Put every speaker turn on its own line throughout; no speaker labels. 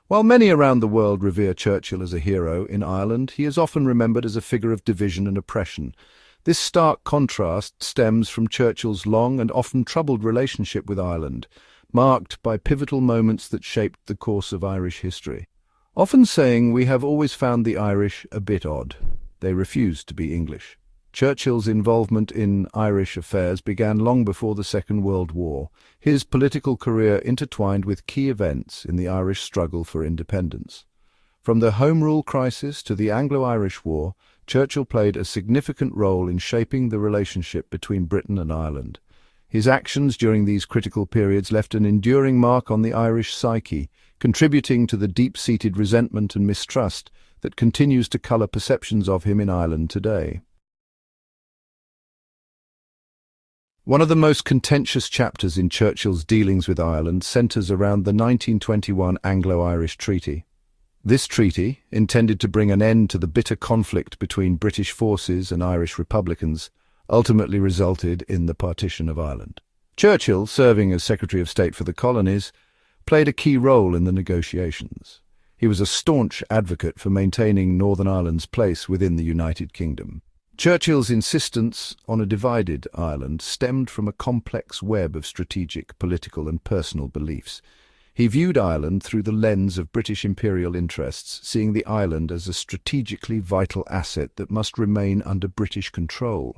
While many around the world revere Churchill as a hero, in Ireland he is often remembered as a figure of division and oppression. This stark contrast stems from Churchill's long and often troubled relationship with Ireland, marked by pivotal moments that shaped the course of Irish history. Often saying, "We have always found the Irish a bit odd. They refuse to be English." Churchill's involvement in Irish affairs began long before the Second World War, his political career intertwined with key events in the Irish struggle for independence. From the Home Rule crisis to the Anglo-Irish War, Churchill played a significant role in shaping the relationship between Britain and Ireland. His actions during these critical periods left an enduring mark on the Irish psyche, contributing to the deep-seated resentment and mistrust that continues to colour perceptions of him in Ireland today. One of the most contentious chapters in Churchill's dealings with Ireland centres around the 1921 Anglo-Irish Treaty. This treaty, intended to bring an end to the bitter conflict between British forces and Irish Republicans, ultimately resulted in the partition of Ireland. Churchill, serving as Secretary of State for the Colonies, played a key role in the negotiations. He was a staunch advocate for maintaining Northern Ireland's place within the United Kingdom. Churchill's insistence on a divided Ireland stemmed from a complex web of strategic, political and personal beliefs. He viewed Ireland through the lens of British imperial interests, seeing the island as a strategically vital asset that must remain under British control.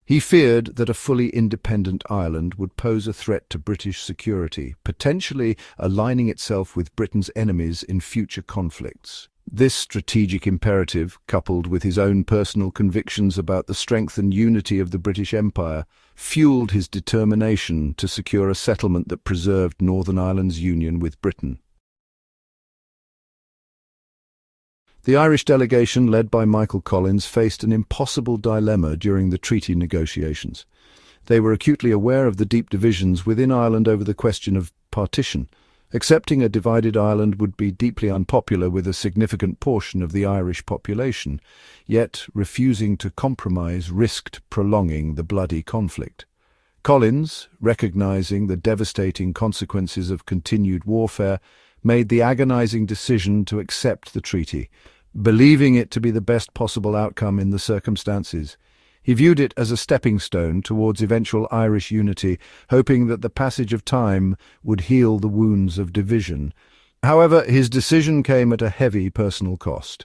He feared that a fully independent Ireland would pose a threat to British security, potentially aligning itself with Britain's enemies in future conflicts. This strategic imperative, coupled with his own personal convictions about the strength and unity of the British Empire, fueled his determination to secure a settlement that preserved Northern Ireland's union with Britain. The Irish delegation, led by Michael Collins, faced an impossible dilemma during the treaty negotiations. They were acutely aware of the deep divisions within Ireland over the question of partition. Accepting a divided Ireland would be deeply unpopular with a significant portion of the Irish population, yet refusing to compromise risked prolonging the bloody conflict. Collins, recognizing the devastating consequences of continued warfare, made the agonizing decision to accept the treaty, believing it to be the best possible outcome in the circumstances. He viewed it as a stepping stone towards eventual Irish unity, hoping that the passage of time would heal the wounds of division. However, his decision came at a heavy personal cost.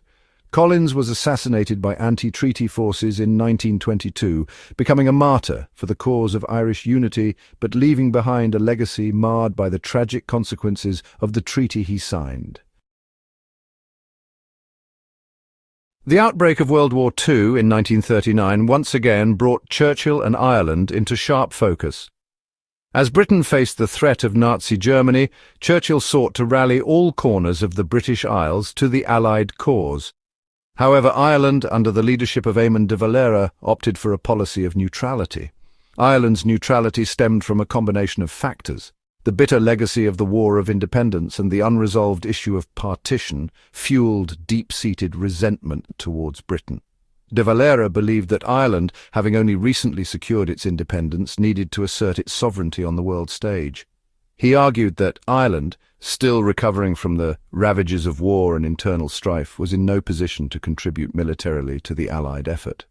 Collins was assassinated by anti-treaty forces in 1922, becoming a martyr for the cause of Irish unity, but leaving behind a legacy marred by the tragic consequences of the treaty he signed. The outbreak of World War II in 1939 once again brought Churchill and Ireland into sharp focus. As Britain faced the threat of Nazi Germany, Churchill sought to rally all corners of the British Isles to the Allied cause. However, Ireland, under the leadership of Eamon de Valera, opted for a policy of neutrality. Ireland's neutrality stemmed from a combination of factors. The bitter legacy of the War of Independence and the unresolved issue of partition fueled deep-seated resentment towards Britain. De Valera believed that Ireland, having only recently secured its independence, needed to assert its sovereignty on the world stage. He argued that Ireland, still recovering from the ravages of war and internal strife, was in no position to contribute militarily to the Allied effort.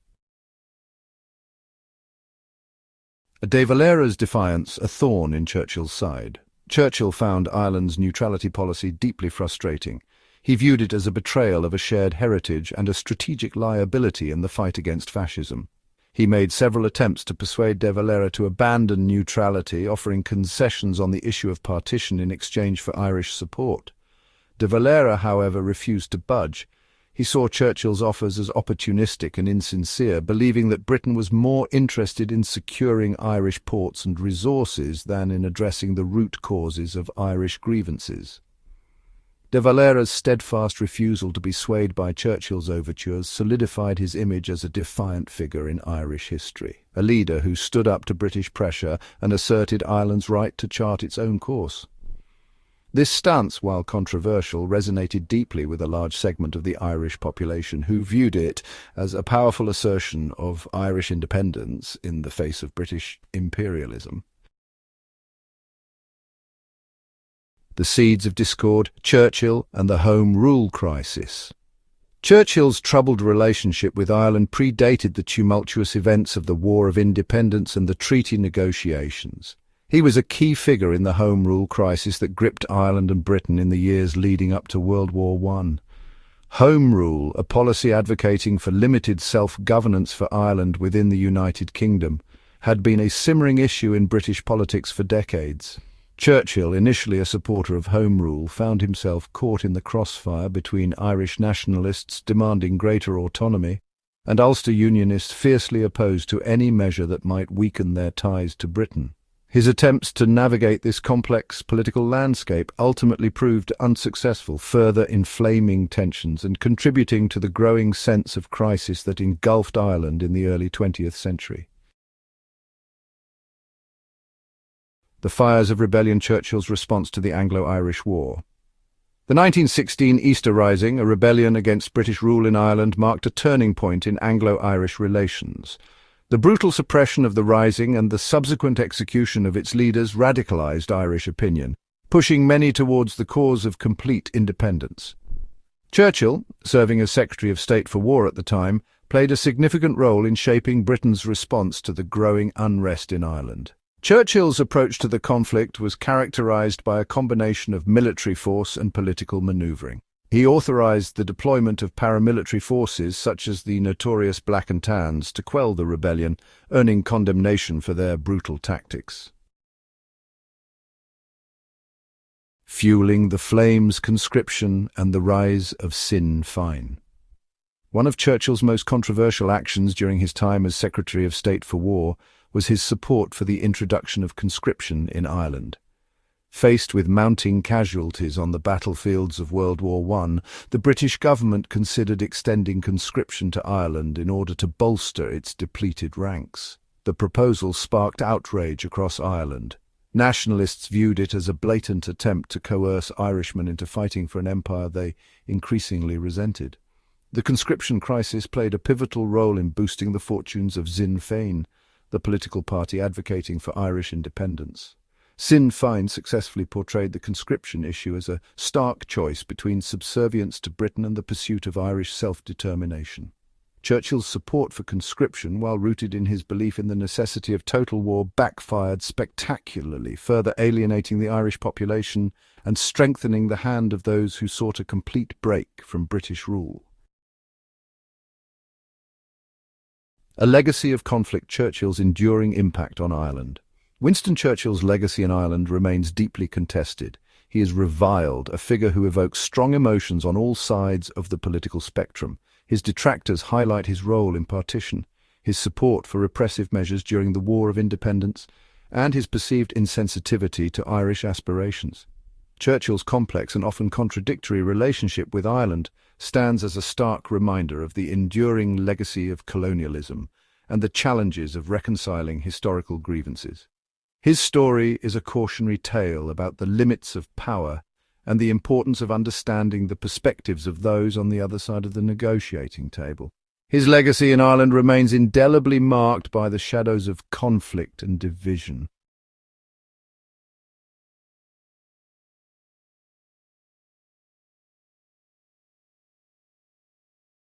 De Valera's defiance a thorn in Churchill's side. Churchill found Ireland's neutrality policy deeply frustrating. He viewed it as a betrayal of a shared heritage and a strategic liability in the fight against fascism. He made several attempts to persuade de Valera to abandon neutrality, offering concessions on the issue of partition in exchange for Irish support. De Valera, however, refused to budge. He saw Churchill's offers as opportunistic and insincere, believing that Britain was more interested in securing Irish ports and resources than in addressing the root causes of Irish grievances. De Valera's steadfast refusal to be swayed by Churchill's overtures solidified his image as a defiant figure in Irish history, a leader who stood up to British pressure and asserted Ireland's right to chart its own course. This stance, while controversial, resonated deeply with a large segment of the Irish population who viewed it as a powerful assertion of Irish independence in the face of British imperialism. The seeds of discord, Churchill and the Home Rule crisis. Churchill's troubled relationship with Ireland predated the tumultuous events of the War of Independence and the treaty negotiations. He was a key figure in the Home Rule crisis that gripped Ireland and Britain in the years leading up to World War I. Home Rule, a policy advocating for limited self-governance for Ireland within the United Kingdom, had been a simmering issue in British politics for decades. Churchill, initially a supporter of Home Rule, found himself caught in the crossfire between Irish nationalists demanding greater autonomy and Ulster Unionists fiercely opposed to any measure that might weaken their ties to Britain. His attempts to navigate this complex political landscape ultimately proved unsuccessful, further inflaming tensions and contributing to the growing sense of crisis that engulfed Ireland in the early 20th century. The fires of rebellion, Churchill's response to the Anglo-Irish War. The 1916 Easter Rising, a rebellion against British rule in Ireland, marked a turning point in Anglo-Irish relations. The brutal suppression of the Rising and the subsequent execution of its leaders radicalized Irish opinion, pushing many towards the cause of complete independence. Churchill, serving as Secretary of State for War at the time, played a significant role in shaping Britain's response to the growing unrest in Ireland. Churchill's approach to the conflict was characterized by a combination of military force and political maneuvering. He authorized the deployment of paramilitary forces such as the notorious Black and Tans to quell the rebellion, earning condemnation for their brutal tactics. Fueling the flames, conscription and the rise of Sinn Féin. One of Churchill's most controversial actions during his time as Secretary of State for War was his support for the introduction of conscription in Ireland. Faced with mounting casualties on the battlefields of World War I, the British government considered extending conscription to Ireland in order to bolster its depleted ranks. The proposal sparked outrage across Ireland. Nationalists viewed it as a blatant attempt to coerce Irishmen into fighting for an empire they increasingly resented. The conscription crisis played a pivotal role in boosting the fortunes of Sinn Féin, the political party advocating for Irish independence. Sinn Féin successfully portrayed the conscription issue as a stark choice between subservience to Britain and the pursuit of Irish self-determination. Churchill's support for conscription, while rooted in his belief in the necessity of total war, backfired spectacularly, further alienating the Irish population and strengthening the hand of those who sought a complete break from British rule. A legacy of conflict, Churchill's enduring impact on Ireland. Winston Churchill's legacy in Ireland remains deeply contested. He is reviled, a figure who evokes strong emotions on all sides of the political spectrum. His detractors highlight his role in partition, his support for repressive measures during the War of Independence, and his perceived insensitivity to Irish aspirations. Churchill's complex and often contradictory relationship with Ireland stands as a stark reminder of the enduring legacy of colonialism and the challenges of reconciling historical grievances. His story is a cautionary tale about the limits of power and the importance of understanding the perspectives of those on the other side of the negotiating table. His legacy in Ireland remains indelibly marked by the shadows of conflict and division.